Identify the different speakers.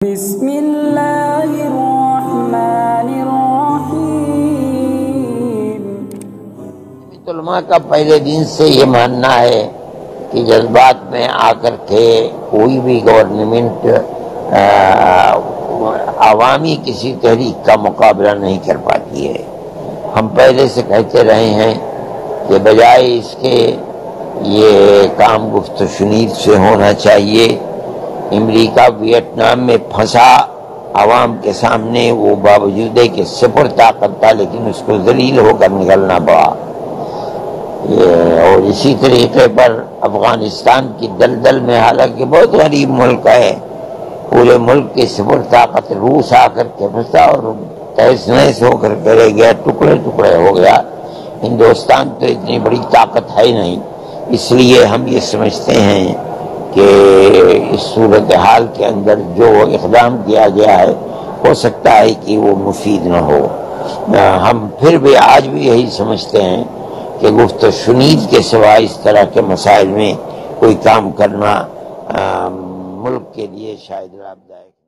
Speaker 1: بسم اللہ الرحمن الرحیم۔
Speaker 2: علماء کا پہلے دن سے یہ ماننا ہے کہ جذبات میں آ کر کے کوئی بھی گورنمنٹ عوامی کسی تحریک کا مقابلہ نہیں کر پاتی ہے۔ ہم پہلے سے کہتے رہے ہیں کہ بجائے اس کے یہ کام گفت و شنید سے ہونا چاہیے۔ امریکہ ویتنام میں پھنسا، عوام کے سامنے وہ باوجود ہے کہ صفر طاقت تھا لیکن اس کو ذلیل ہو کر نکلنا پڑا۔ اور اسی طریقے پر افغانستان کی دلدل میں، حالانکہ بہت غریب ملک ہے، پورے ملک کی صفر طاقت روس آ کر کے پھنسا اور تہس نہس ہو کر رہ گیا، ٹکڑے ٹکڑے ہو گیا۔ ہندوستان تو اتنی بڑی طاقت ہے نہیں، اس لیے ہم یہ سمجھتے ہیں کہ اس صورتحال کے اندر جو اقدام کیا گیا ہے ہو سکتا ہے کہ وہ مفید نہ ہو۔ ہم پھر بھی آج بھی یہی سمجھتے ہیں کہ گفت و شنید کے سوا اس طرح کے مسائل میں کوئی کام کرنا ملک کے لیے شاید لابھدائک ہے۔